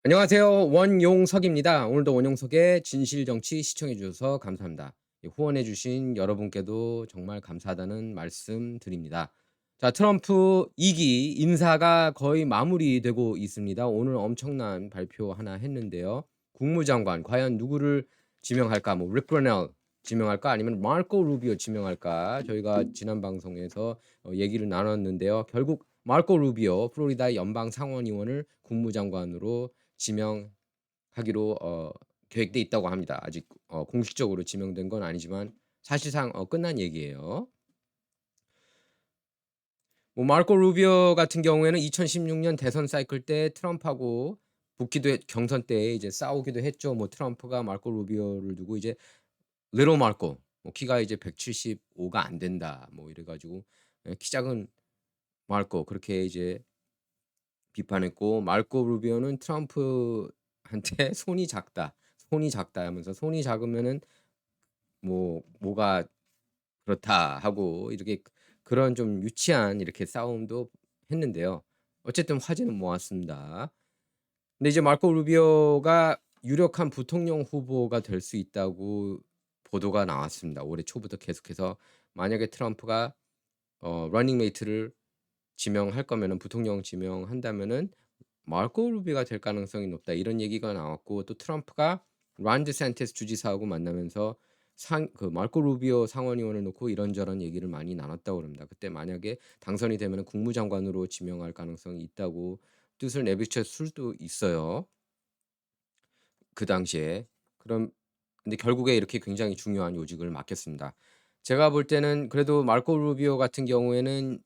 안녕하세요. 원용석입니다. 오늘도 원용석의 진실정치 시청해 주셔서 감사합니다. 후원해 주신 여러분께도 정말 감사하다는 말씀 드립니다. 자, 트럼프 2기 인사가 거의 마무리되고 있습니다. 오늘 엄청난 발표 하나 했는데요. 국무장관 과연 누구를 지명할까? 릭 그레넬 지명할까? 아니면 마르코 루비오 지명할까? 저희가 지난 방송에서 얘기를 나눴는데요. 결국 마르코 루비오 플로리다 연방 상원의원을 국무장관으로 지명하기로 계획돼 있다고 합니다. 아직 공식적으로 지명된 건 아니지만 사실상 끝난 얘기예요. 마르코 루비오 같은 경우에는 2016년 대선 사이클 때 트럼프하고 경선 때 이제 싸우기도 했죠. 트럼프가 마르코 루비오를 두고 이제 little 마르코 키가 이제 175가 안 된다. 이래 가지고 키 작은 마르코 그렇게 이제 비판했고, 마르코 루비오는 트럼프한테 손이 작다 하면서 손이 작으면은 뭐가 그렇다 하고 이렇게 그런 좀 유치한 이렇게 싸움도 했는데요. 어쨌든 화제는 모았습니다. 근데 이제 마르코 루비오가 유력한 부통령 후보가 될 수 있다고 보도가 나왔습니다. 올해 초부터 계속해서 만약에 트럼프가 러닝메이트를 지명할 거면은 부통령 지명한다면은 마르코 루비가 될 가능성이 높다. 이런 얘기가 나왔고, 또 트럼프가 론 디샌티스 주지사하고 만나면서 마르코 루비오 상원의원을 놓고 이런저런 얘기를 많이 나눴다고 그럽니다. 그때 만약에 당선이 되면 국무장관으로 지명할 가능성이 있다고 뜻을 내비쳤을 수도 있어요. 그 당시에. 그럼 근데 결국에 이렇게 굉장히 중요한 요직을 맡겼습니다. 제가 볼 때는 그래도 마르코 루비오 같은 경우에는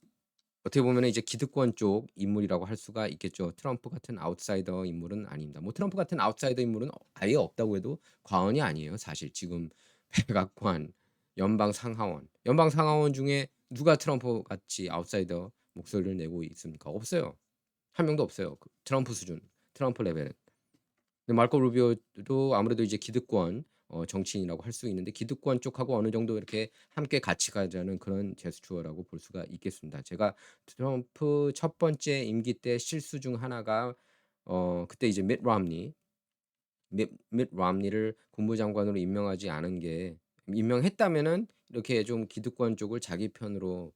어떻게 보면은 이제 기득권 쪽 인물이라고 할 수가 있겠죠. 트럼프 같은 아웃사이더 인물은 아닙니다. 트럼프 같은 아웃사이더 인물은 아예 없다고 해도 과언이 아니에요. 사실 지금 백악관, 연방 상하원 중에 누가 트럼프 같이 아웃사이더 목소리를 내고 있습니까? 없어요. 한 명도 없어요. 트럼프 수준, 트럼프 레벨은. 근데 마르코 루비오도 아무래도 이제 기득권 정치인이라고 할 수 있는데, 기득권 쪽하고 어느 정도 이렇게 함께 같이 가자는 그런 제스처라고 볼 수가 있겠습니다. 제가 트럼프 첫 번째 임기 때 실수 중 하나가 그때 이제 밋 롬니를 국무장관으로 임명하지 않은 게, 임명했다면은 이렇게 좀 기득권 쪽을 자기 편으로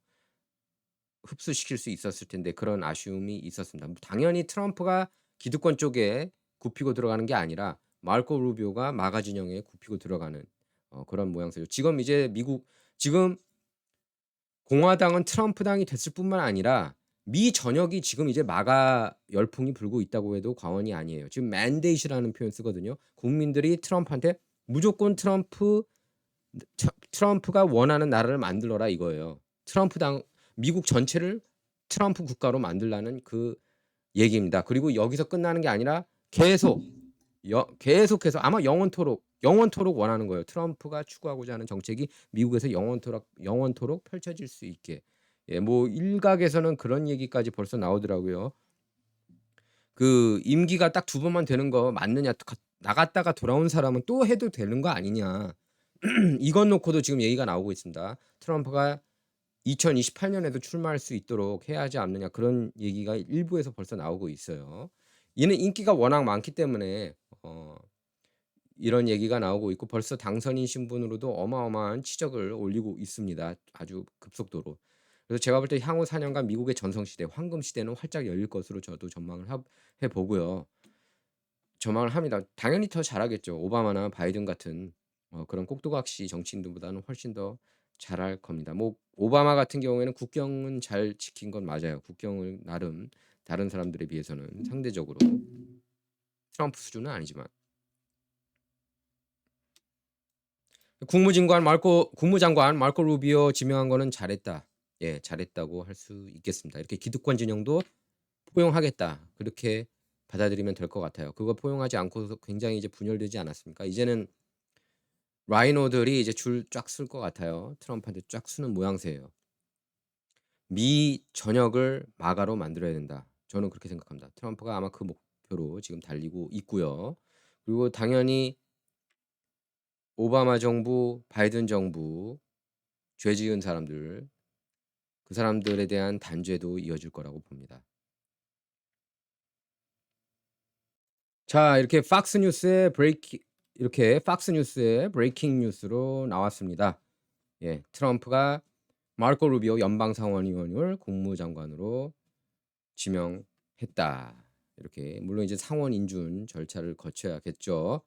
흡수시킬 수 있었을 텐데 그런 아쉬움이 있었습니다. 당연히 트럼프가 기득권 쪽에 굽히고 들어가는 게 아니라 마르코 루비오가 마가 진영에 굽히고 들어가는 그런 모양새죠. 지금 공화당은 트럼프당이 됐을 뿐만 아니라 미 전역이 지금 이제 마가 열풍이 불고 있다고 해도 과언이 아니에요. 지금 맨데이트라는 표현 쓰거든요. 국민들이 트럼프한테 무조건 트럼프가 원하는 나라를 만들어라 이거예요. 미국 전체를 트럼프 국가로 만들라는 그 얘기입니다. 그리고 여기서 끝나는 게 아니라 계속해서 아마 영원토록 원하는 거예요. 트럼프가 추구하고자 하는 정책이 미국에서 영원토록 펼쳐질 수 있게. 예, 일각에서는 그런 얘기까지 벌써 나오더라고요. 그 임기가 딱 두 번만 되는 거 맞느냐? 나갔다가 돌아온 사람은 또 해도 되는 거 아니냐? 이것 놓고도 지금 얘기가 나오고 있습니다. 트럼프가 2028년에도 출마할 수 있도록 해야 하지 않느냐, 그런 얘기가 일부에서 벌써 나오고 있어요. 이는 인기가 워낙 많기 때문에 이런 얘기가 나오고 있고, 벌써 당선인 신분으로도 어마어마한 치적을 올리고 있습니다. 아주 급속도로. 그래서 제가 볼 때 향후 4년간 미국의 전성시대, 황금시대는 활짝 열릴 것으로 저도 해보고요. 전망을 합니다. 당연히 더 잘하겠죠. 오바마나 바이든 같은 그런 꼭두각시 정치인들보다는 훨씬 더 잘할 겁니다. 오바마 같은 경우에는 국경은 잘 지킨 건 맞아요. 국경을 나름 다른 사람들에 비해서는 상대적으로 트럼프 수준은 아니지만. 국무장관 마르코 루비오 지명한 거는 잘했다. 예, 잘했다고 할 수 있겠습니다. 이렇게 기득권 진영도 포용하겠다. 그렇게 받아들이면 될 것 같아요. 그거 포용하지 않고서 굉장히 이제 분열되지 않았습니까? 이제는 라이노들이 이제 줄 쫙 쓸 것 같아요. 트럼프한테 쫙 쓰는 모양새예요. 미 전역을 마가로 만들어야 된다. 저는 그렇게 생각합니다. 트럼프가 아마 그 목표로 지금 달리고 있고요. 그리고 당연히 오바마 정부, 바이든 정부 죄 지은 사람들, 그 사람들에 대한 단죄도 이어질 거라고 봅니다. 자, 이렇게 팍스 뉴스의 브레이킹 뉴스로 나왔습니다. 예, 트럼프가 마르코 루비오 연방상원의원을 국무장관으로 지명했다. 이렇게 물론 이제 상원 인준 절차를 거쳐야겠죠.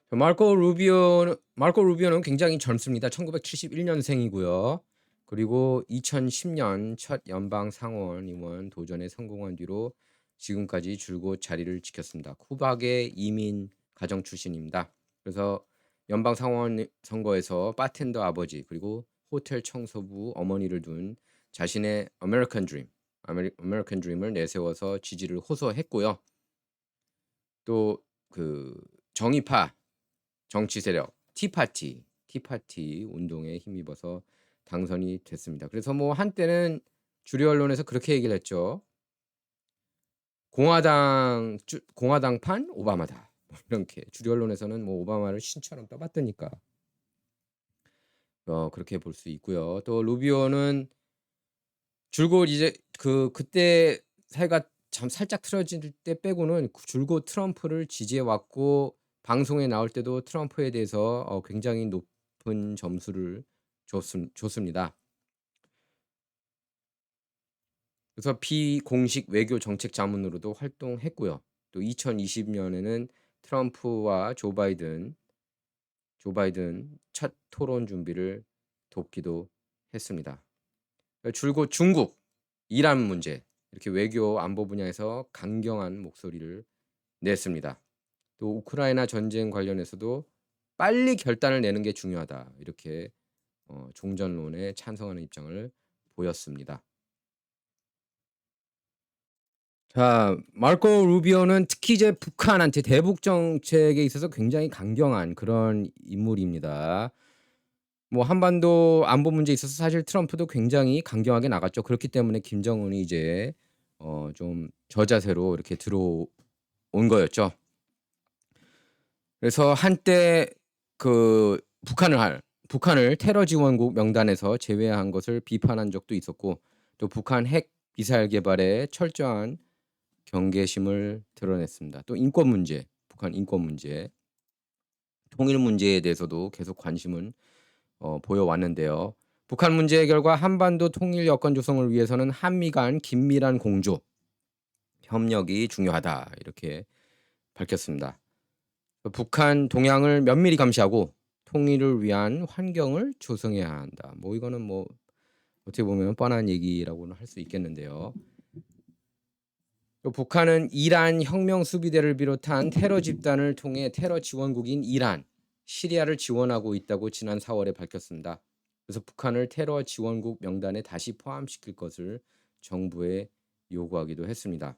마르코 루비오는 굉장히 젊습니다. 1971년생이고요. 그리고 2010년 첫 연방 상원 의원 도전에 성공한 뒤로 지금까지 줄곧 자리를 지켰습니다. 쿠박의 이민 가정 출신입니다. 그래서 연방 상원 선거에서 바텐더 아버지 그리고 호텔 청소부 어머니를 둔 자신의 아메리칸 드림을 내세워서 지지를 호소했고요. 또 그 정의파 정치 세력 티파티 운동에 힘입어서 당선이 됐습니다. 그래서 뭐 한때는 주류 언론에서 그렇게 얘기를 했죠. 공화당판 오바마다. 뭐 이렇게 주류 언론에서는 뭐 오바마를 신처럼 떠받드니까 그렇게 볼 수 있고요. 또 루비오는 줄곧 이제 그때 사이가 참 살짝 틀어질 때 빼고는 줄곧 트럼프를 지지해 왔고 방송에 나올 때도 트럼프에 대해서 굉장히 높은 점수를 줬습니다. 그래서 비공식 외교 정책 자문으로도 활동했고요. 또 2020년에는 트럼프와 조 바이든 첫 토론 준비를 돕기도 했습니다. 줄곧 중국, 이란 문제 이렇게 외교 안보 분야에서 강경한 목소리를 냈습니다. 또 우크라이나 전쟁 관련해서도 빨리 결단을 내는 게 중요하다. 이렇게 종전론에 찬성하는 입장을 보였습니다. 자, 마르코 루비오는 특히 이제 북한한테 대북 정책에 있어서 굉장히 강경한 그런 인물입니다. 뭐 한반도 안보 문제에 있어서 사실 트럼프도 굉장히 강경하게 나갔죠. 그렇기 때문에 김정은이 이제 좀 저자세로 이렇게 들어온 거였죠. 그래서 한때 그 북한을 테러 지원국 명단에서 제외한 것을 비판한 적도 있었고 또 북한 핵 미사일 개발에 철저한 경계심을 드러냈습니다. 또 인권 문제, 북한 인권 문제, 통일 문제에 대해서도 계속 관심은 보여왔는데요. 북한 문제 해결과 한반도 통일 여건 조성을 위해서는 한미 간 긴밀한 공조, 협력이 중요하다 이렇게 밝혔습니다. 북한 동향을 면밀히 감시하고 통일을 위한 환경을 조성해야 한다. 뭐 이거는 뭐 어떻게 보면 뻔한 얘기라고는 할 수 있겠는데요. 또 북한은 이란 혁명 수비대를 비롯한 테러 집단을 통해 테러 지원국인 이란, 시리아를 지원하고 있다고 지난 4월에 밝혔습니다. 그래서 북한을 테러 지원국 명단에 다시 포함시킬 것을 정부에 요구하기도 했습니다.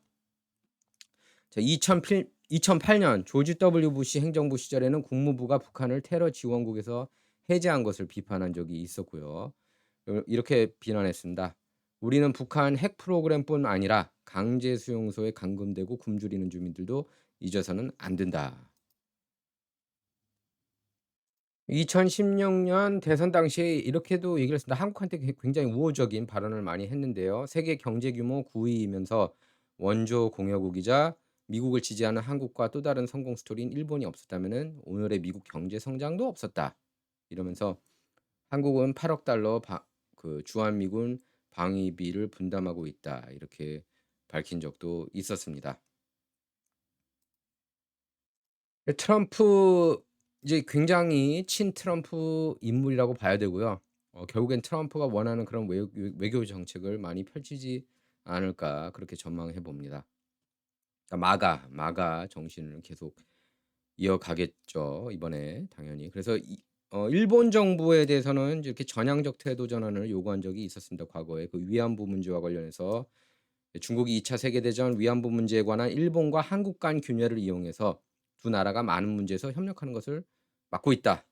자, 2008년 조지 W 부시 행정부 시절에는 국무부가 북한을 테러 지원국에서 해제한 것을 비판한 적이 있었고요. 이렇게 비난했습니다. 우리는 북한 핵 프로그램뿐 아니라 강제 수용소에 감금되고 굶주리는 주민들도 잊어서는 안 된다. 2016년 대선 당시에 이렇게도 얘기를 했습니다. 한국한테 굉장히 우호적인 발언을 많이 했는데요. 세계 경제 규모 9위이면서 원조 공여국이자 미국을 지지하는 한국과 또 다른 성공 스토리인 일본이 없었다면은 오늘의 미국 경제 성장도 없었다. 이러면서 한국은 8억 달러 주한미군 방위비를 분담하고 있다. 이렇게 밝힌 적도 있었습니다. 트럼프 이제 굉장히 친트럼프 인물이라고 봐야 되고요. 결국엔 트럼프가 원하는 그런 외교 정책을 많이 펼치지 않을까 그렇게 전망해 봅니다. 그러니까 마가 정신을 계속 이어가겠죠. 이번에 당연히. 그래서 일본 정부에 대해서는 이렇게 전향적 태도 전환을 요구한 적이 있었습니다. 과거에 그 위안부 문제와 관련해서 중국이 2차 세계대전 위안부 문제에 관한 일본과 한국 간 균열을 이용해서 두 나라가 많은 문제에서 협력하는 것을 막고 있다.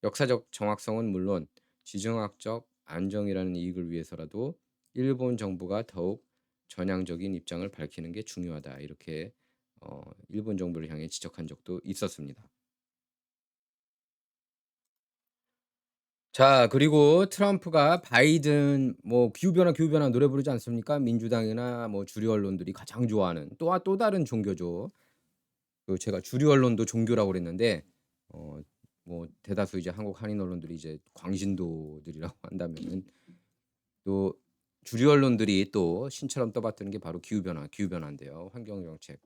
역사적 정확성은 물론 지정학적 안정이라는 이익을 위해서라도 일본 정부가 더욱 전향적인 입장을 밝히는 게 중요하다. 이렇게 일본 정부를 향해 지적한 적도 있었습니다. 자, 그리고 트럼프가 바이든 뭐 기후 변화, 기후 변화 노래 부르지 않습니까? 민주당이나 뭐 주류 언론들이 가장 좋아하는 또 다른 종교죠. 제가 주류 언론도 종교라고 그랬는데 어 뭐 대다수 이제 한국 한인 언론들이 이제 광신도들이라고 한다면은 또 주류 언론들이 또 신처럼 떠받드는 게 바로 기후 변화, 기후 변화인데요. 환경 정책.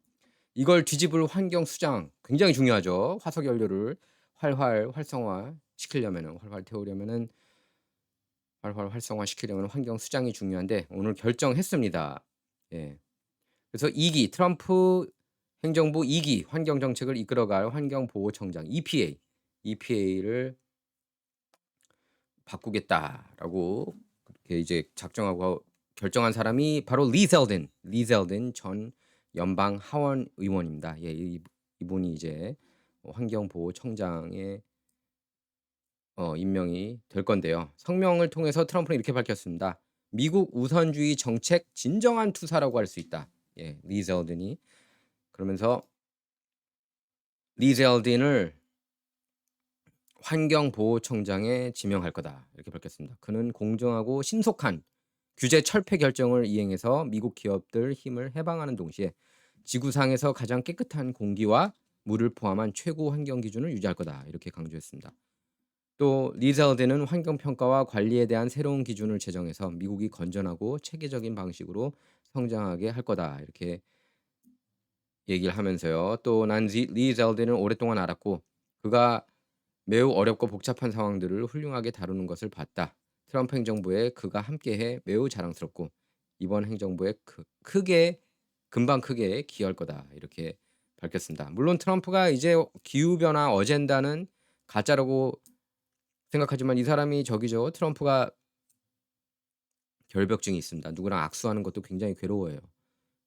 이걸 뒤집을 환경 수장 굉장히 중요하죠. 화석 연료를 활활 활성화 시키려면은 활활 태우려면은 활활 활성화시키려면 환경 수장이 중요한데 오늘 결정했습니다. 예. 그래서 2기 트럼프 행정부 2기 환경 정책을 이끌어갈 환경보호청장 EPA를 바꾸겠다라고 그렇게 이제 작정하고 결정한 사람이 바로 리 셀든 전 연방 하원 의원입니다. 예, 이분이 이제 환경보호청장에 임명이 될 건데요. 성명을 통해서 트럼프는 이렇게 밝혔습니다. "미국 우선주의 정책 진정한 투사라고 할 수 있다." 예, 리 셀든이 그러면서 리 셀든을 환경보호청장에 지명할 거다. 이렇게 밝혔습니다. 그는 공정하고 신속한 규제 철폐 결정을 이행해서 미국 기업들 힘을 해방하는 동시에 지구상에서 가장 깨끗한 공기와 물을 포함한 최고 환경 기준을 유지할 거다. 이렇게 강조했습니다. 또 리zel드는 환경 평가와 관리에 대한 새로운 기준을 제정해서 미국이 건전하고 체계적인 방식으로 성장하게 할 거다. 이렇게 얘기를 하면서요. 또 난 리zel드는 오랫동안 알았고 그가 매우 어렵고 복잡한 상황들을 훌륭하게 다루는 것을 봤다. 트럼프 행정부에 그가 함께해 매우 자랑스럽고 이번 행정부에 금방 크게 기여할 거다. 이렇게 밝혔습니다. 물론 트럼프가 이제 기후 변화 어젠다는 가짜라고 생각하지만 이 사람이 저기죠. 트럼프가 결벽증이 있습니다. 누구랑 악수하는 것도 굉장히 괴로워해요.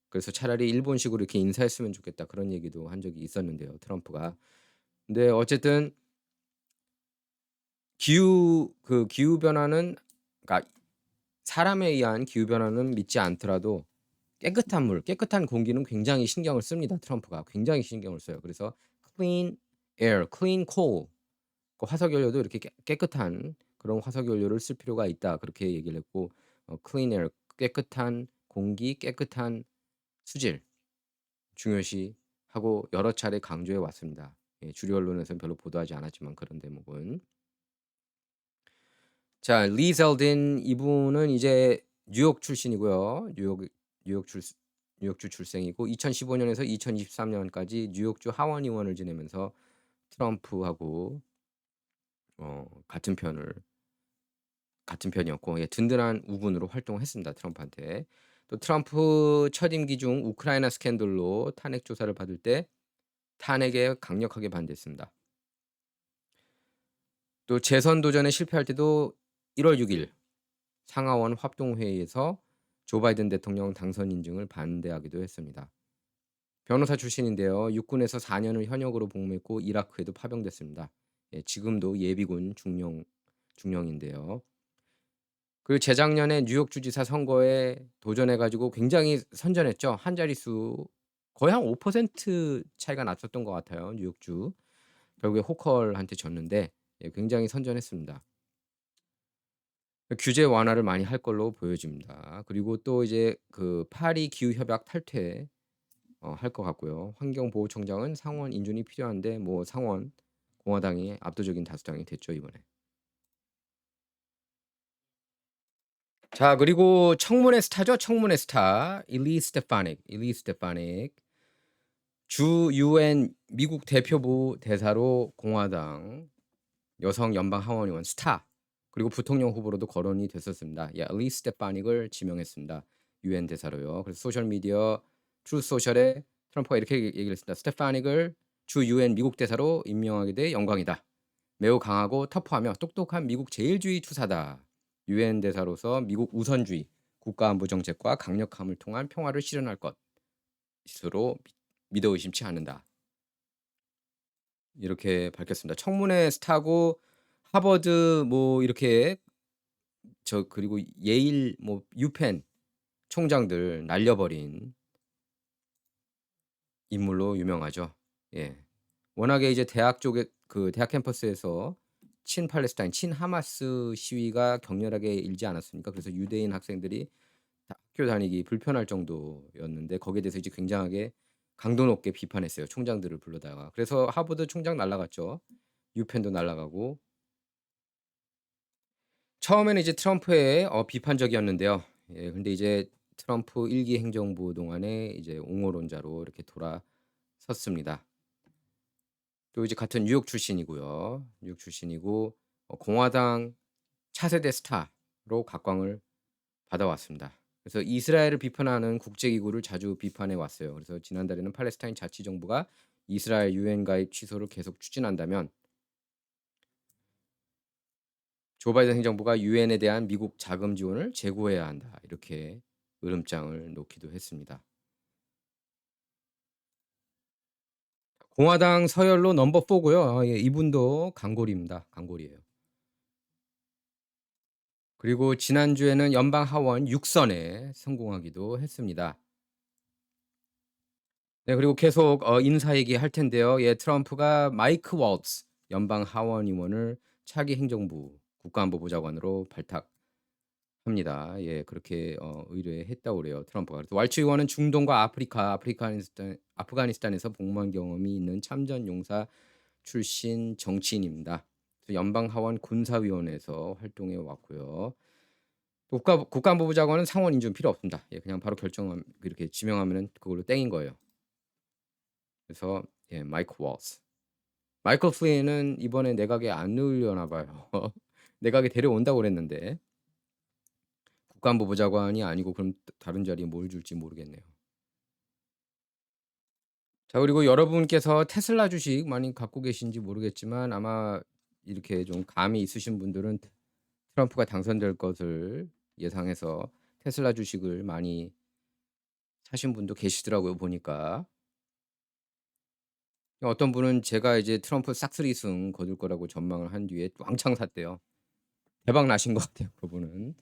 그래서 차라리 일본식으로 이렇게 인사했으면 좋겠다. 그런 얘기도 한 적이 있었는데요. 트럼프가. 근데 어쨌든 기후 변화는 그러니까 사람에 의한 기후 변화는 믿지 않더라도 깨끗한 물, 깨끗한 공기는 굉장히 신경을 씁니다. 트럼프가 굉장히 신경을 써요. 그래서 clean air, clean coal 그 화석 연료도 이렇게 깨끗한 그런 화석 연료를 쓸 필요가 있다. 그렇게 얘기를 했고 clean air 깨끗한 공기, 깨끗한 수질 중요시하고 여러 차례 강조해 왔습니다. 예, 주류 언론에서는 별로 보도하지 않았지만 그런 대목은 자, 리 셀든 이분은 이제 뉴욕 출신이고요. 뉴욕 뉴욕주 출생이고 2015년에서 2023년까지 뉴욕주 하원 의원을 지내면서 트럼프하고 같은 편이었고 예, 든든한 우군으로 활동했습니다. 트럼프한테. 또 트럼프 첫 임기 중 우크라이나 스캔들로 탄핵 조사를 받을 때 탄핵에 강력하게 반대했습니다. 또 재선 도전에 실패할 때도 1월 6일 상하원 합동회의에서 조 바이든 대통령 당선 인증을 반대하기도 했습니다. 변호사 출신인데요. 육군에서 4년을 현역으로 복무했고 이라크에도 파병됐습니다. 예, 지금도 예비군 중령인데요. 그리고 재작년에 뉴욕 주지사 선거에 도전해 가지고 굉장히 선전했죠. 한 자릿수 거의 한 5% 차이가 났었던 것 같아요. 뉴욕주. 결국에 호컬한테 졌는데 예, 굉장히 선전했습니다. 규제 완화를 많이 할 걸로 보여집니다. 그리고 또 이제 그 파리 기후 협약 탈퇴 할 것 같고요. 환경보호청장은 상원 인준이 필요한데 뭐 상원 공화당이 압도적인 다수당이 됐죠, 이번에. 자, 그리고 청문회 스타죠. 청문회 스타. 일리 스테파닉. 주 유엔 미국 대표부 대사로 공화당 여성 연방 하원 의원 스타. 그리고 부통령 후보로도 거론이 됐었습니다. 예, 일리 스테파닉을 지명했습니다. 유엔 대사로요. 그래서 소셜 미디어 트루스 소셜에 트럼프가 이렇게 얘기를 했습니다. 스테파닉을 주 유엔 미국 대사로 임명하게 돼 영광이다. 매우 강하고 터프하며 똑똑한 미국 제일주의 투사다. 유엔 대사로서 미국 우선주의, 국가안보 정책과 강력함을 통한 평화를 실현할 것으로 믿어 의심치 않는다. 이렇게 밝혔습니다. 청문회 스타고 하버드 뭐 이렇게 그리고 예일 뭐 유펜 총장들 날려버린 인물로 유명하죠. 예. 워낙에 이제 대학 쪽에 그 대학 캠퍼스에서 친팔레스타인, 친하마스 시위가 격렬하게 일지 않았습니까? 그래서 유대인 학생들이 학교 다니기 불편할 정도였는데 거기에 대해서 이제 굉장하게 강도 높게 비판했어요. 총장들을 불러다가. 그래서 하버드 총장 날라갔죠. 유펜도 날라가고. 처음에는 이제 트럼프에 비판적이었는데요. 예, 근데 이제 트럼프 1기 행정부 동안에 이제 옹호론자로 이렇게 돌아섰습니다. 또 이제 같은 뉴욕 출신이고요. 뉴욕 출신이고 공화당 차세대 스타로 각광을 받아왔습니다. 그래서 이스라엘을 비판하는 국제기구를 자주 비판해 왔어요. 그래서 지난달에는 팔레스타인 자치정부가 이스라엘 유엔 가입 취소를 계속 추진한다면 조 바이든 행정부가 유엔에 대한 미국 자금 지원을 재고해야 한다. 이렇게 으름장을 놓기도 했습니다. 공화당 서열로 넘버 4고요. 예, 이분도 강골입니다. 강골이에요. 그리고 지난주에는 연방 하원 6선에 성공하기도 했습니다. 네, 그리고 계속 인사 얘기할 텐데요. 예, 트럼프가 마이크 월츠 연방 하원 의원을 차기 행정부 국가안보부 장관으로 발탁합니다. 예, 그렇게 의뢰했다고 그래요. 트럼프가. 그래서 왈츠 의원은 중동과 아프가니스탄에서 복무한 경험이 있는 참전 용사 출신 정치인입니다. 연방 하원 군사위원회에서 활동해 왔고요. 국가안보부 장관은 상원 인준 필요 없습니다. 예, 그냥 바로 이렇게 지명하면은 그걸로 땡인 거예요. 그래서 예, 마이크 월츠. 마이클 플린은 이번에 내각에 안 넣으려나 봐요. 내각에 데려온다고 그랬는데 국가안보부 장관이 아니고 그럼 다른 자리에 뭘 줄지 모르겠네요. 자, 그리고 여러분께서 테슬라 주식 많이 갖고 계신지 모르겠지만 아마 이렇게 좀 감이 있으신 분들은 트럼프가 당선될 것을 예상해서 테슬라 주식을 많이 사신 분도 계시더라고요, 보니까. 어떤 분은 제가 이제 트럼프 싹쓸이승 거둘 거라고 전망을 한 뒤에 왕창 샀대요. 대박 나신 것 같아요, 그분은.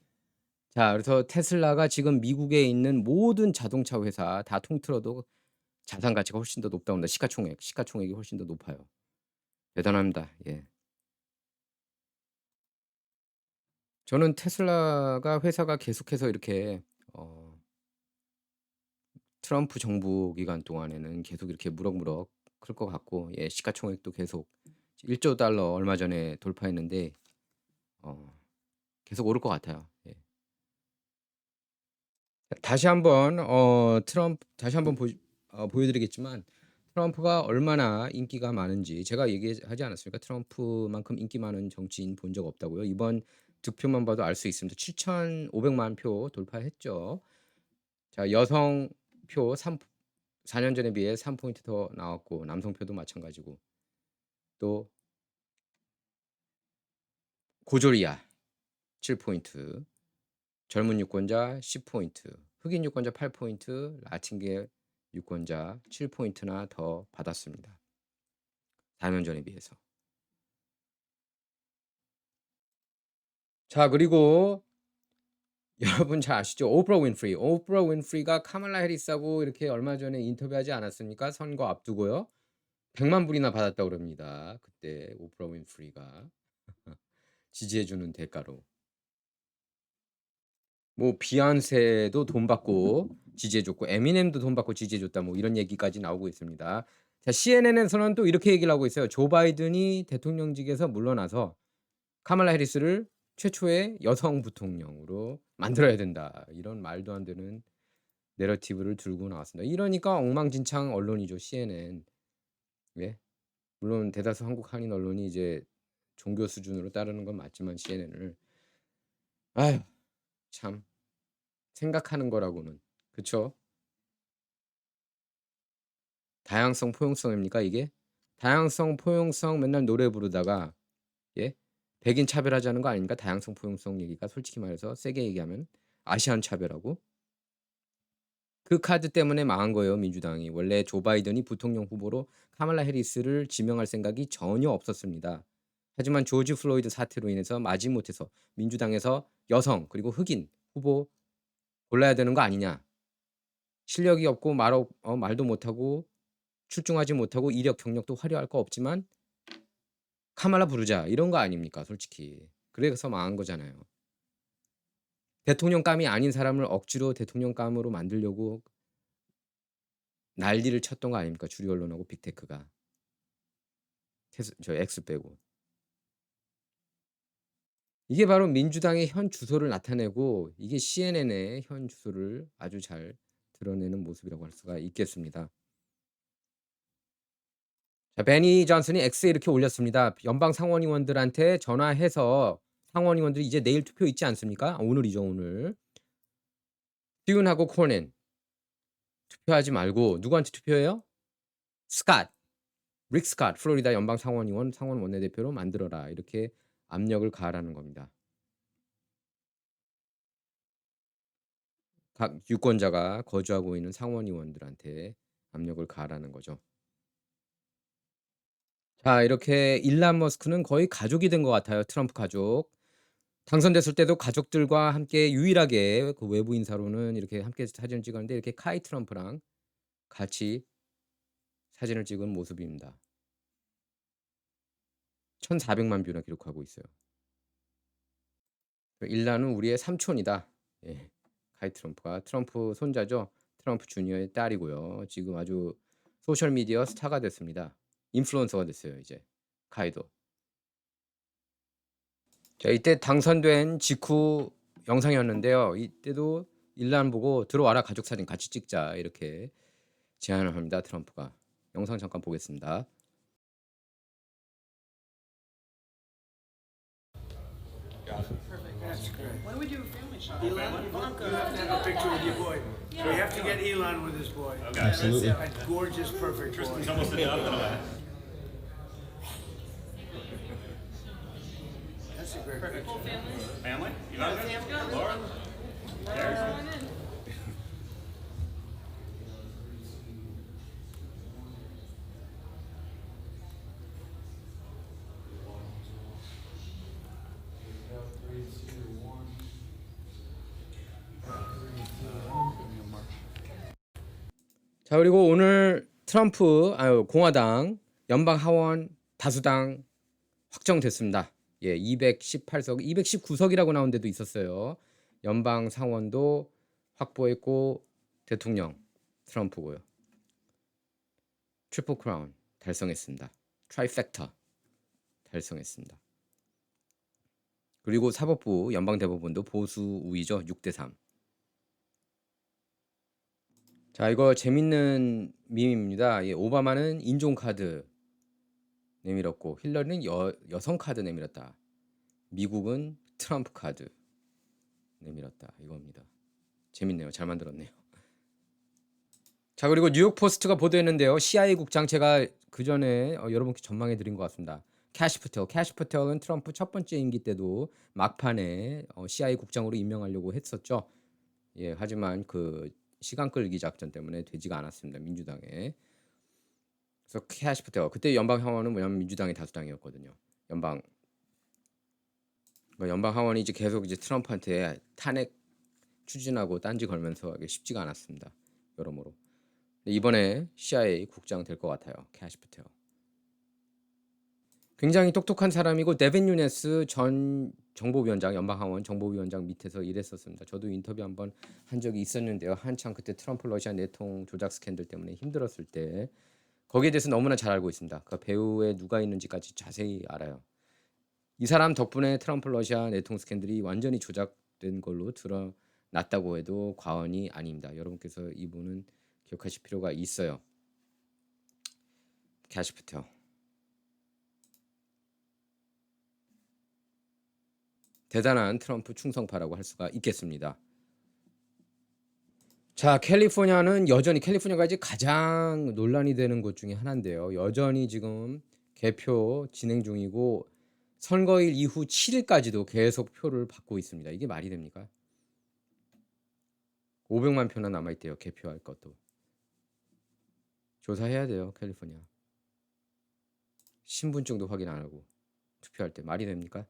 자, 그래서 테슬라가 지금 미국에 있는 모든 자동차 회사 다 통틀어도 자산 가치가 훨씬 더 높다고 합니다. 시가총액이 훨씬 더 높아요. 대단합니다. 예. 저는 테슬라가 회사가 계속해서 이렇게 트럼프 정부 기간 동안에는 계속 이렇게 무럭무럭 클 것 같고, 예, 시가총액도 계속 1조 달러 얼마 전에 돌파했는데 계속 오를 것 같아요. 예. 다시 한번 보여드리겠지만 트럼프가 얼마나 인기가 많은지 제가 얘기하지 않았습니까? 트럼프만큼 인기 많은 정치인 본 적 없다고요. 이번 득표만 봐도 알 수 있습니다. 7,500만 표 돌파했죠. 자, 여성 표 4년 전에 비해 3포인트 더 나왔고 남성 표도 마찬가지고 또 고졸이야 7포인트, 젊은 유권자 10포인트, 흑인 유권자 8포인트, 라틴계 유권자 7포인트나 더 받았습니다. 4년 전에 비해서. 자, 그리고 여러분 잘 아시죠? 오프라 윈프리가 카말라 해리스하고 이렇게 얼마 전에 인터뷰하지 않았습니까? 선거 앞두고요. 100만 불이나 받았다고 그럽니다. 그때 오프라 윈프리가 지지해 주는 대가로. 뭐 비욘세도 돈 받고 지지해 줬고 에미넴도 돈 받고 지지해 줬다 뭐 이런 얘기까지 나오고 있습니다. 자, CNN에서는 또 이렇게 얘기를 하고 있어요. 조 바이든이 대통령직에서 물러나서 카말라 해리스를 최초의 여성 부통령으로 만들어야 된다. 이런 말도 안 되는 내러티브를 들고 나왔습니다. 이러니까 엉망진창 언론이죠, CNN. 예? 물론 대다수 한국 한인 언론이 이제 종교 수준으로 따르는 건 맞지만 CNN을 아휴, 참 생각하는 거라고는. 그쵸? 다양성 포용성입니까 이게? 다양성 포용성 맨날 노래 부르다가 예? 백인 차별하자는 거 아닙니까? 다양성 포용성 얘기가 솔직히 말해서 세게 얘기하면 아시안 차별하고 그 카드 때문에 망한 거예요, 민주당이. 원래 조 바이든이 부통령 후보로 카말라 해리스를 지명할 생각이 전혀 없었습니다. 하지만 조지 플로이드 사태로 인해서 마지못해서 민주당에서 여성 그리고 흑인 후보 골라야 되는 거 아니냐. 실력이 없고 말도 못하고 출중하지 못하고 이력 경력도 화려할 거 없지만 카말라 부르자 이런 거 아닙니까 솔직히. 그래서 망한 거잖아요. 대통령감이 아닌 사람을 억지로 대통령감으로 만들려고 난리를 쳤던 거 아닙니까 주류 언론하고 빅테크가. 저 X 빼고. 이게 바로 민주당의 현 주소를 나타내고 이게 CNN의 현 주소를 아주 잘 드러내는 모습이라고 할 수가 있겠습니다. 자, 베니 존슨이 X에 이렇게 올렸습니다. 연방 상원의원들한테 전화해서 상원의원들이 이제 내일 투표 있지 않습니까? 오늘이죠, 오늘. 듀운하고 코넨 투표하지 말고 누구한테 투표해요? 스캇, 릭 스캇, 플로리다 연방 상원의원 상원 원내대표로 만들어라. 이렇게 압력을 가하라는 겁니다. 각 유권자가 거주하고 있는 상원의원들한테 압력을 가하라는 거죠. 자, 이렇게 일론 머스크는 거의 가족이 된 것 같아요. 트럼프 가족. 당선됐을 때도 가족들과 함께 유일하게 그 외부 인사로는 이렇게 함께 사진을 찍었는데 이렇게 카이 트럼프랑 같이 사진을 찍은 모습입니다. 1,400만 뷰나 기록하고 있어요. 일란은 우리의 삼촌이다. 예. 카이 트럼프가 트럼프 손자죠. 트럼프 주니어의 딸이고요. 지금 아주 소셜 미디어 스타가 됐습니다. 인플루언서가 됐어요, 이제. 카이도. 자, 이때 당선된 직후 영상이었는데요. 이때도 일란 보고 들어와라 가족 사진 같이 찍자 이렇게 제안을 합니다. 트럼프가. 영상 잠깐 보겠습니다. That's great. Why would you do a family shot? Elon, Ivanka. You have to have a picture with your boy. So we have to get Elon with his boy. Okay. Absolutely. A gorgeous, perfect boy. He's almost enough. That's a great picture. Family? You got it? Laura? 자, 그리고 오늘 트럼프 공화당 연방 하원 다수당 확정됐습니다. 예, 218석, 219석이라고 나온 데도 있었어요. 연방 상원도 확보했고 대통령 트럼프고요. 트리플 크라운 달성했습니다. 트라이팩터 달성했습니다. 그리고 사법부 연방대법원도 보수 우위죠. 6대3. 자, 이거 재밌는 밈입니다. 예, 오바마는 인종카드 내밀었고 힐러리는 여성 카드 내밀었다. 미국은 트럼프 카드 내밀었다. 이겁니다. 재밌네요. 잘 만들었네요. 자, 그리고 뉴욕 포스트가 보도했는데요. CIA 국장 제가 그 전에 여러분께 전망해 드린 것 같습니다. 캐시 패텔은 트럼프 첫 번째 임기 때도 막판에 CIA 국장으로 임명하려고 했었죠. 예, 하지만 그 시간 끌기 작전 때문에 되지가 않았습니다. 민주당에. 그래서 캐시 패텔 그때 연방 하원은 뭐냐면 민주당이 다수당이었거든요. 연방 하원이 이제 계속 이제 트럼프한테 탄핵 추진하고 딴지 걸면서 이게 쉽지가 않았습니다. 여러모로. 이번에 CIA 국장 될 것 같아요. 캐시 패텔. 굉장히 똑똑한 사람이고 데빈 누네스 전 정보위원장 연방하원 정보위원장 밑에서 일했었습니다. 저도 인터뷰 한번 한 적이 있었는데요. 한창 그때 트럼프 러시아 내통 조작 스캔들 때문에 힘들었을 때 거기에 대해서 너무나 잘 알고 있습니다. 그 배후에 누가 있는지까지 자세히 알아요. 이 사람 덕분에 트럼프 러시아 내통 스캔들이 완전히 조작된 걸로 드러났다고 해도 과언이 아닙니다. 여러분께서 이분은 기억하실 필요가 있어요. 캐시 패텔. 대단한 트럼프 충성파라고 할 수가 있겠습니다. 자, 캘리포니아가 이제 가장 논란이 되는 곳 중에 하나인데요. 여전히 지금 개표 진행 중이고 선거일 이후 7일까지도 계속 표를 받고 있습니다. 이게 말이 됩니까? 500만 표나 남아있대요. 개표할 것도. 조사해야 돼요. 캘리포니아. 신분증도 확인 안 하고 투표할 때 말이 됩니까?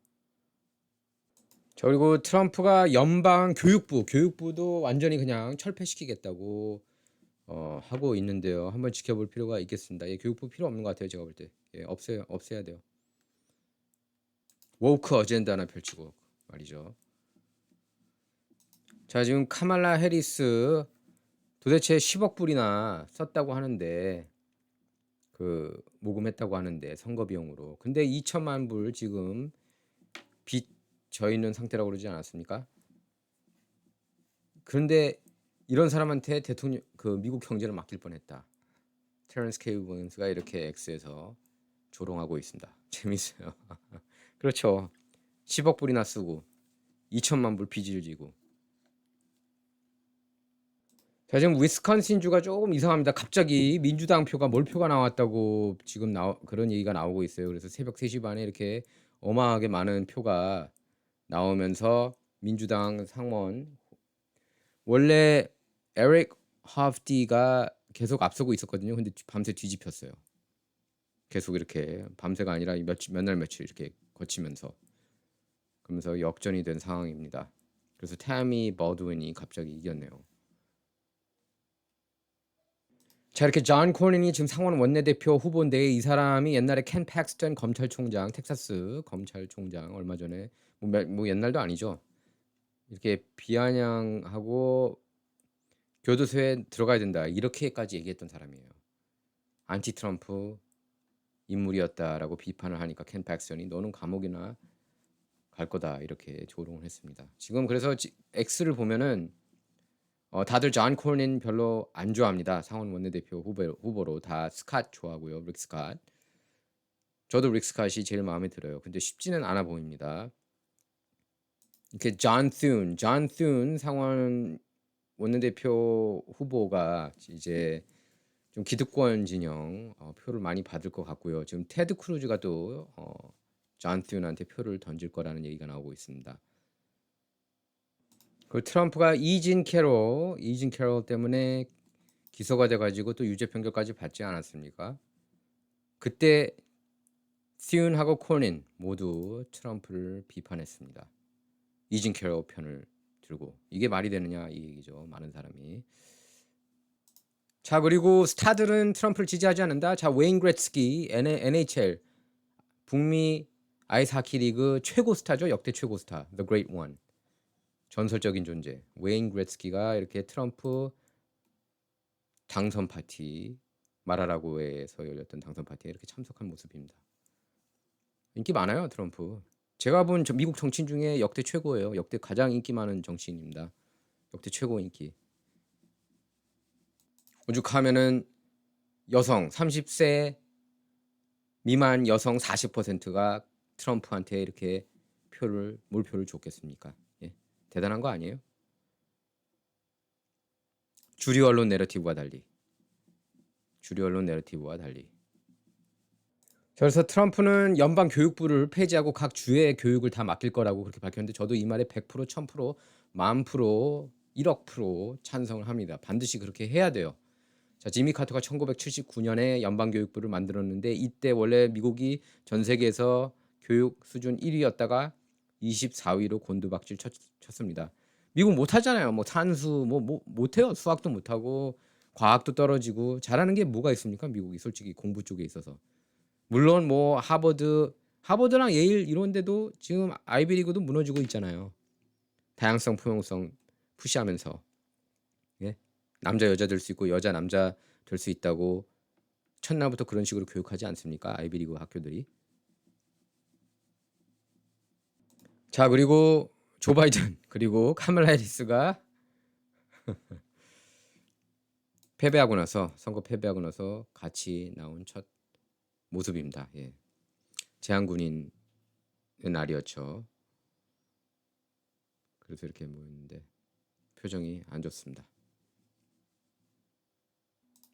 자, 그리고 트럼프가 연방 교육부도 완전히 그냥 철폐시키겠다고 하고 있는데요. 한번 지켜볼 필요가 있겠습니다. 예, 교육부 필요 없는 것 같아요. 제가 볼 때. 예, 없애야 돼요. 워크 어젠다 하나 펼치고 말이죠. 자, 지금 카말라 해리스 도대체 10억 불이나 썼다고 하는데 그 모금했다고 하는데 선거 비용으로. 근데 2천만 불 지금 빚 져 있는 상태라고 그러지 않았습니까? 그런데 이런 사람한테 대통령 그 미국 경제를 맡길 뻔했다. 테런스 K 윌리엄스가 이렇게 X에서 조롱하고 있습니다. 재밌어요. 그렇죠. 10억 불이나 쓰고 2천만 불 빚을 지고. 자, 지금 위스콘신주가 조금 이상합니다. 갑자기 민주당 표가 몰표가 나왔다고 지금 그런 얘기가 나오고 있어요. 그래서 새벽 3시 반에 이렇게 어마하게 많은 표가 나오면서 민주당 상원 원래 에릭 하프티가 계속 앞서고 있었거든요. 근데 밤새 뒤집혔어요. 계속 이렇게 밤새가 아니라 몇 날 며칠 이렇게 거치면서 그러면서 역전이 된 상황입니다. 그래서 태미 버드윈이 갑자기 이겼네요. 자, 이렇게 존 코린이 지금 상원 원내대표 후보인데 이 사람이 옛날에 켄 팩스턴 검찰총장, 텍사스 검찰총장 얼마 전에 뭐 옛날도 아니죠. 이렇게 비아냥하고 교도소에 들어가야 된다 이렇게까지 얘기했던 사람이에요. 안티 트럼프 인물이었다라고 비판을 하니까 켄 팩스턴이 너는 감옥이나 갈 거다 이렇게 조롱을 했습니다. 지금 그래서 X를 보면은 다들 존 코린 별로 안 좋아합니다. 상원 원내대표 후보로 다 스캇 좋아하고요. 릭 스캇. 저도 릭 스캇이 제일 마음에 들어요. 근데 쉽지는 않아 보입니다. 이렇게 존 툰 상원 원내대표 후보가 이제 좀 기득권 진영 표를 많이 받을 것 같고요. 지금 테드 크루즈가 또 존 툰한테 표를 던질 거라는 얘기가 나오고 있습니다. 그 트럼프가 이진 캐롤 때문에 기소가 돼가지고 또 유죄 판결까지 받지 않았습니까? 그때 튠하고 코닌 모두 트럼프를 비판했습니다. 이진 캐롤 편을 들고 이게 말이 되느냐 이 얘기죠. 많은 사람이. 자, 그리고 스타들은 트럼프를 지지하지 않는다. 자, 웨인 그레츠키 NHL 북미 아이스하키 리그 최고 스타죠. 역대 최고 스타 The Great One. 전설적인 존재 웨인 그레츠키가 이렇게 트럼프 당선 파티 마라라고에서 열렸던 당선 파티에 이렇게 참석한 모습입니다. 인기 많아요 트럼프. 제가 본 미국 정치인 중에 역대 최고예요. 역대 가장 인기 많은 정치인입니다. 역대 최고 인기. 오죽하면은 여성 30세 미만 여성 40%가 트럼프한테 이렇게 몰표를 줬겠습니까? 예. 대단한 거 아니에요? 주류 언론 내러티브와 달리. 그래서 트럼프는 연방 교육부를 폐지하고 각 주의 교육을 다 맡길 거라고 그렇게 밝혔는데 저도 이 말에 100%, 1000%, 10,000%, 1억% 찬성을 합니다. 반드시 그렇게 해야 돼요. 자, 지미 카터가 1979년에 연방 교육부를 만들었는데 이때 원래 미국이 전 세계에서 교육 수준 1위였다가 24위로 곤두박질 쳤습니다. 미국 못하잖아요. 뭐 산수 뭐 못해요. 수학도 못하고 과학도 떨어지고 잘하는 게 뭐가 있습니까? 미국이 솔직히 공부 쪽에 있어서. 물론 뭐 하버드랑 예일 이런 데도 지금 아이비리그도 무너지고 있잖아요. 다양성 포용성 푸시하면서. 예? 남자 여자 될 수 있고 여자 남자 될 수 있다고 첫날부터 그런 식으로 교육하지 않습니까? 아이비리그 학교들이. 자, 그리고 조 바이든 그리고 카멀라 해리스가 선거 패배하고 나서 같이 나온 첫 모습입니다. 예. 제한군인의 날이었죠. 그래서 이렇게 모였는데 표정이 안 좋습니다.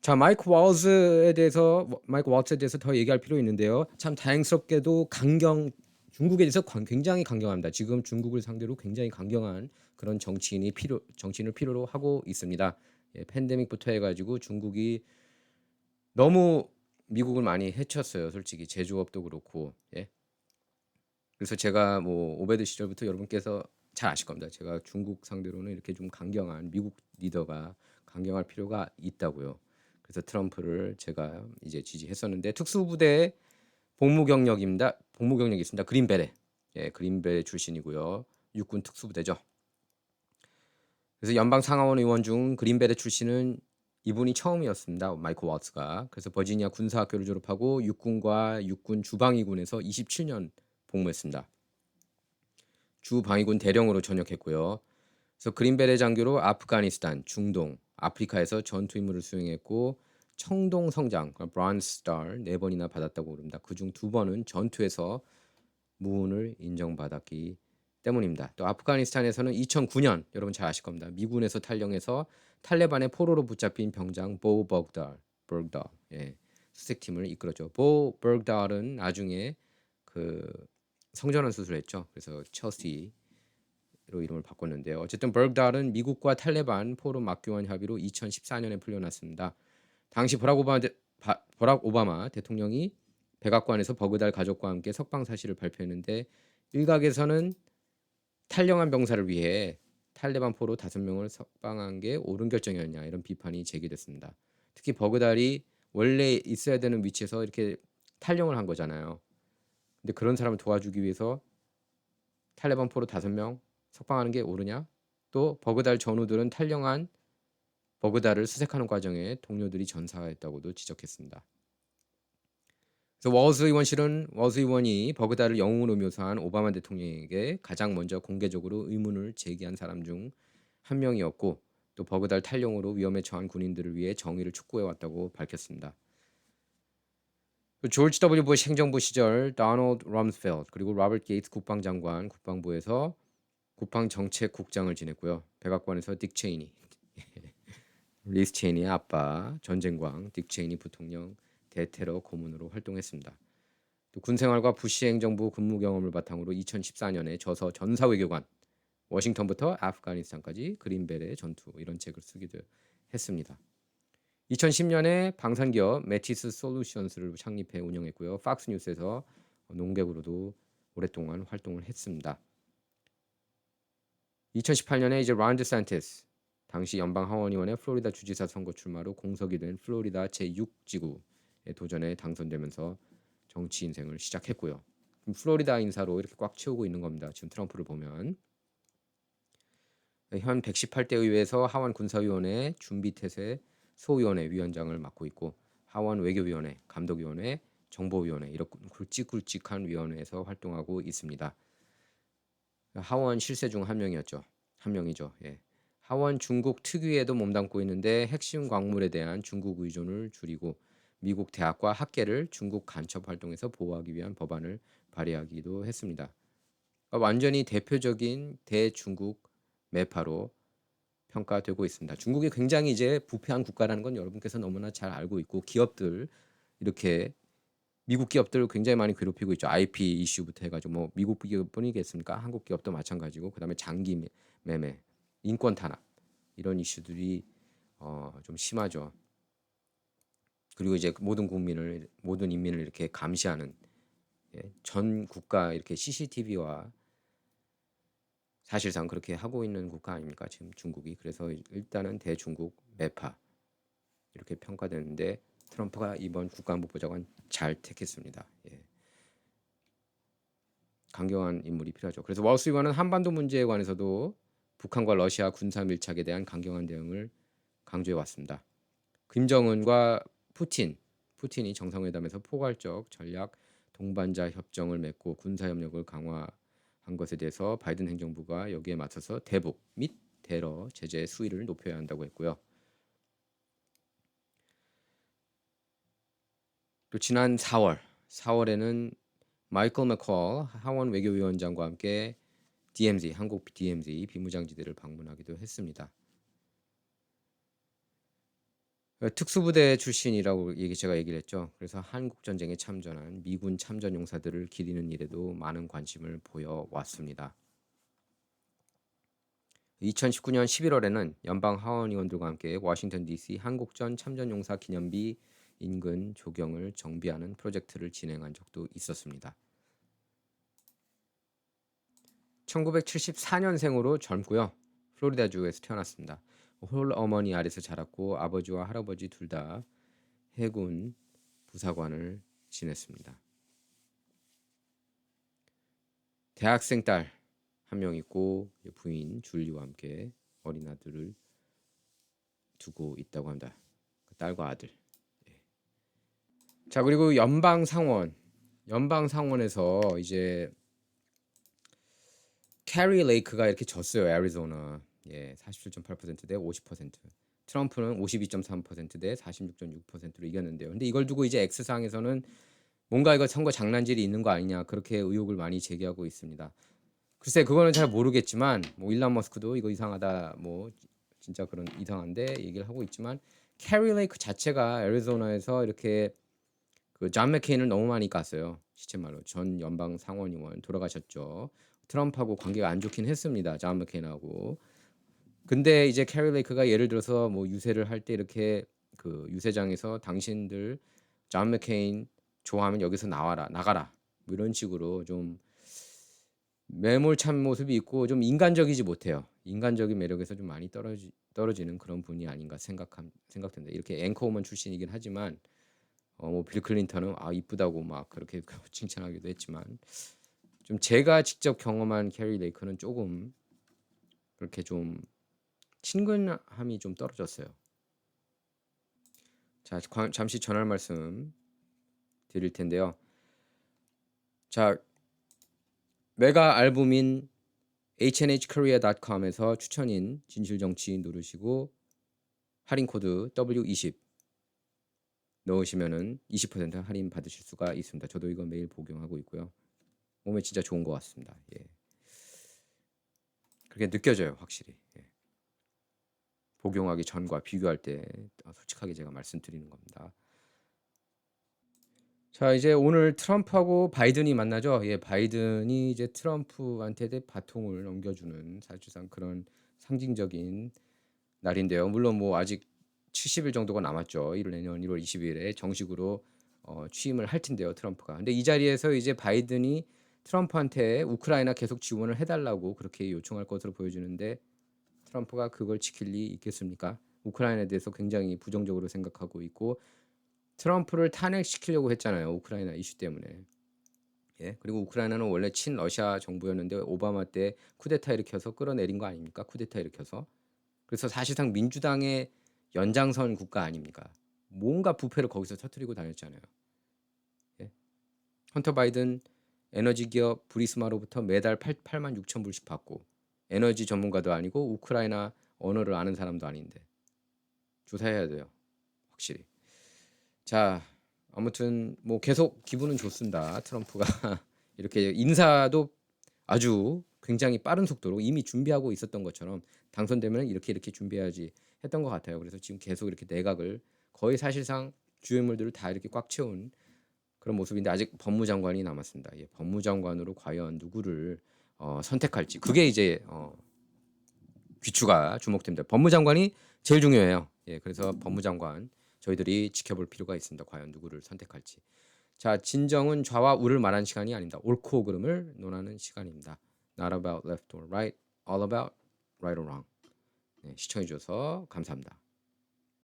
자, 마이크 월츠에 대해서 더 얘기할 필요 있는데요. 참 다행스럽게도 중국에 대해서 굉장히 강경합니다. 지금 중국을 상대로 굉장히 강경한 그런 정치인을 필요로 하고 있습니다. 예, 팬데믹부터 해가지고 중국이 너무 미국을 많이 해쳤어요. 솔직히 제조업도 그렇고. 예. 그래서 제가 뭐 오베드 시절부터 여러분께서 잘 아실 겁니다. 제가 중국 상대로는 이렇게 좀 강경한 미국 리더가 강경할 필요가 있다고요. 그래서 트럼프를 제가 이제 지지했었는데 특수부대 복무 경력이 있습니다. 그린베레. 예, 그린베리 출신이고요. 육군 특수부대죠. 그래서 연방 상하원 의원 중 그린베리 출신은 이분이 처음이었습니다. 마이클 워츠가. 그래서 버지니아 군사학교를 졸업하고 육군과 육군 주방위군에서 27년 복무했습니다. 주방위군 대령으로 전역했고요. 그래서 그린베리 장교로 아프가니스탄, 중동, 아프리카에서 전투 임무를 수행했고 청동 성장, 브론즈 스타 4번이나 받았다고 그럽니다. 그중 2번은 전투에서 무운을 인정받았기 때문입니다. 또 아프가니스탄에서는 2009년 여러분 잘 아실 겁니다. 미군에서 탈영해서 탈레반의 포로로 붙잡힌 병장 보 버그달, 예, 수색팀을 이끌었죠. 보 버그달은 나중에 그 성전환 수술했죠. 그래서 첼시로 이름을 바꿨는데요. 어쨌든 버그달은 미국과 탈레반 포로 막교환 협의로 2014년에 풀려났습니다. 당시 버락 오바마 대통령이 백악관에서 버그달 가족과 함께 석방 사실을 발표했는데 일각에서는 탈영한 병사를 위해 탈레반 포로 5명을 석방한 게 옳은 결정이었냐 이런 비판이 제기됐습니다. 특히 버그달이 원래 있어야 되는 위치에서 이렇게 탈영을 한 거잖아요. 근데 그런 사람을 도와주기 위해서 탈레반 포로 5명 석방하는 게 옳으냐? 또 버그달 전우들은 탈영한 버그달을 수색하는 과정에 동료들이 전사했다고도 지적했습니다. 그래서 워즈 의원실은 워즈 의원이 버그달을 영웅으로 묘사한 오바마 대통령에게 가장 먼저 공개적으로 의문을 제기한 사람 중 한 명이었고 또 버그달 탈영으로 위험에 처한 군인들을 위해 정의를 촉구해왔다고 밝혔습니다. 조지 W. 부시 행정부 시절 도널드 럼스펠드 그리고 로버트 게이츠 국방장관 국방부에서 국방정책국장을 지냈고요. 백악관에서 딕 체이니, 리스 체이니의 아빠 전쟁광 딕 체이니 부통령 대테러 고문으로 활동했습니다. 또 군생활과 부시 행정부 근무 경험을 바탕으로 2014년에 저서 전사외교관 워싱턴부터 아프가니스탄까지 그린베리 전투 이런 책을 쓰기도 했습니다. 2010년에 방산기업 매티스 솔루션스를 창립해 운영했고요. 팍스뉴스에서 농객으로도 오랫동안 활동을 했습니다. 2018년에 이제 론 디샌티스 당시 연방 하원의원의 플로리다 주지사 선거 출마로 공석이 된 플로리다 제6지구의 도전에 당선되면서 정치 인생을 시작했고요. 플로리다 인사로 이렇게 꽉 채우고 있는 겁니다. 지금 트럼프를 보면 현 118대 의회에서 하원 군사위원회 준비태세 소위원회 위원장을 맡고 있고 하원 외교위원회, 감독위원회, 정보위원회 이렇게 굵직굵직한 위원회에서 활동하고 있습니다. 하원 실세 중 한 명이죠. 예. 하원 중국 특위에도 몸담고 있는데 핵심 광물에 대한 중국 의존을 줄이고 미국 대학과 학계를 중국 간첩 활동에서 보호하기 위한 법안을 발의하기도 했습니다. 완전히 대표적인 대중국 매파로 평가되고 있습니다. 중국이 굉장히 이제 부패한 국가라는 건 여러분께서 너무나 잘 알고 있고 기업들 이렇게 미국 기업들 굉장히 많이 괴롭히고 있죠. IP 이슈부터 해가지고 뭐 미국 기업뿐이겠습니까? 한국 기업도 마찬가지고 그다음에 장기 매매, 인권 탄압 이런 이슈들이 좀 심하죠. 그리고 이제 모든 인민을 이렇게 감시하는 전 국가 이렇게 CCTV와 사실상 그렇게 하고 있는 국가 아닙니까? 지금 중국이. 그래서 일단은 대중국 매파 이렇게 평가되는데 트럼프가 이번 국가안보보좌관 잘 택했습니다. 예. 강경한 인물이 필요하죠. 그래서 월스트리트는 한반도 문제에 관해서도 북한과 러시아 군사 밀착에 대한 강경한 대응을 강조해 왔습니다. 김정은과 푸틴이 정상회담에서 포괄적 전략 동반자 협정을 맺고 군사 협력을 강화한 것에 대해서 바이든 행정부가 여기에 맞서서 대북 및 테러 제재 수위를 높여야 한다고 했고요. 또 지난 4월에는 마이클 맥콜 하원 외교위원장과 함께 한국 DMZ 비무장지대를 방문하기도 했습니다. 특수부대 출신이라고 제가 얘기를 했죠. 그래서 한국전쟁에 참전한 미군 참전 용사들을 기리는 일에도 많은 관심을 보여왔습니다. 2019년 11월에는 연방 하원의원들과 함께 워싱턴 DC 한국전 참전용사 기념비 인근 조경을 정비하는 프로젝트를 진행한 적도 있었습니다. 1974년생으로 젊고요. 플로리다주에서 태어났습니다. 홀 어머니 아래서 자랐고 아버지와 할아버지 둘 다 해군 부사관을 지냈습니다. 대학생 딸 한 명 있고 부인 줄리와 함께 어린 아들을 두고 있다고 합니다. 딸과 아들. 자, 그리고 연방 상원에서 이제 캐리 레이크가 이렇게 졌어요. 애리조나. 47.8% 대 50%. 트럼프는 52.3% 대 46.6%로 이겼는데요. 근데 이걸 두고 이제 X상에서는 뭔가 이거 선거 장난질이 있는 거 아니냐 그렇게 의혹을 많이 제기하고 있습니다. 글쎄 그거는 잘 모르겠지만 뭐 일론 머스크도 이거 이상하다 뭐 진짜 그런 이상한데 얘기를 하고 있지만 캐리 레이크 자체가 애리조나에서 이렇게 그 존 맥케인을 너무 많이 깠어요. 시체말로 전 연방 상원의원 돌아가셨죠. 트럼프하고 관계가 안 좋긴 했습니다. 존 맥케인하고. 근데 이제 캐리 레이크가 예를 들어서 뭐 유세를 할 때 이렇게 그 유세장에서 당신들 존 맥케인 좋아하면 여기서 나가라 뭐 이런 식으로 좀 매몰찬 모습이 있고 좀 인간적이지 못해요. 인간적인 매력에서 좀 많이 떨어지는 그런 분이 아닌가 생각된다. 이렇게 앵커우먼 출신이긴 하지만 뭐 빌 클린턴은 이쁘다고 막 그렇게 칭찬하기도 했지만 좀 제가 직접 경험한 캐리 레이크는 조금 그렇게 좀 친근함이 좀 떨어졌어요. 자, 잠시 전할 말씀 드릴 텐데요. 자, 메가 앨범인hnhkorea.com에서 추천인 진실정치 누르시고 할인 코드 W20 넣으시면은 20% 할인 받으실 수가 있습니다. 저도 이거 매일 복용하고 있고요. 몸에 진짜 좋은 것 같습니다. 그렇게 느껴져요, 확실히. 복용하기 전과 비교할 때 솔직하게 제가 말씀드리는 겁니다. 자, 이제 오늘 트럼프하고 바이든이 만나죠. 바이든이 이제 트럼프한테 바통을 넘겨주는 사실상 그런 상징적인 날인데요. 물론 뭐 아직 70일 정도가 남았죠. 내년 1월 20일에 정식으로 취임을 할 텐데요, 트럼프가. 근데 이 자리에서 이제 바이든이 트럼프한테 우크라이나 계속 지원을 해달라고 그렇게 요청할 것으로 보여지는데 트럼프가 그걸 지킬 리 있겠습니까? 우크라이나에 대해서 굉장히 부정적으로 생각하고 있고 트럼프를 탄핵시키려고 했잖아요. 우크라이나 이슈 때문에. 그리고 우크라이나는 원래 친러시아 정부였는데 오바마 때 쿠데타 일으켜서 끌어내린 거 아닙니까? 쿠데타 일으켜서. 그래서 사실상 민주당의 연장선 국가 아닙니까? 뭔가 부패를 거기서 터뜨리고 다녔잖아요. 헌터 바이든 에너지 기업 브리스마로부터 매달 8만 6천 불씩 받고 에너지 전문가도 아니고 우크라이나 언어를 아는 사람도 아닌데 조사해야 돼요. 확실히. 자, 아무튼 뭐 계속 기분은 좋습니다. 트럼프가 이렇게 인사도 아주 굉장히 빠른 속도로 이미 준비하고 있었던 것처럼 당선되면 이렇게 준비해야지 했던 것 같아요. 그래서 지금 계속 이렇게 내각을 거의 사실상 주요 인물들을 다 이렇게 꽉 채운 그런 모습인데 아직 법무장관이 남았습니다. 법무장관으로 과연 누구를 선택할지 그게 이제 귀추가 주목됩니다. 법무장관이 제일 중요해요. 그래서 법무장관 저희들이 지켜볼 필요가 있습니다. 과연 누구를 선택할지. 자, 진정은 좌와 우를 말하는 시간이 아닙니다. 옳고 그름을 논하는 시간입니다. Not about left or right, all about right or wrong. 시청해 주셔서 감사합니다.